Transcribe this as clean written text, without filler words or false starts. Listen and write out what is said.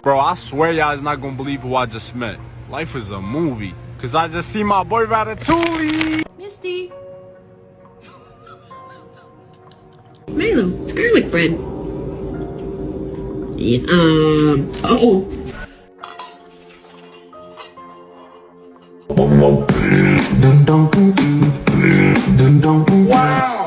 Bro, I swear y'all is not gonna believe who I just met. Life is a movie. Cause I just see my boy Ratatouille. Misty. Milo, it's garlic bread. Yeah, oh. Wow!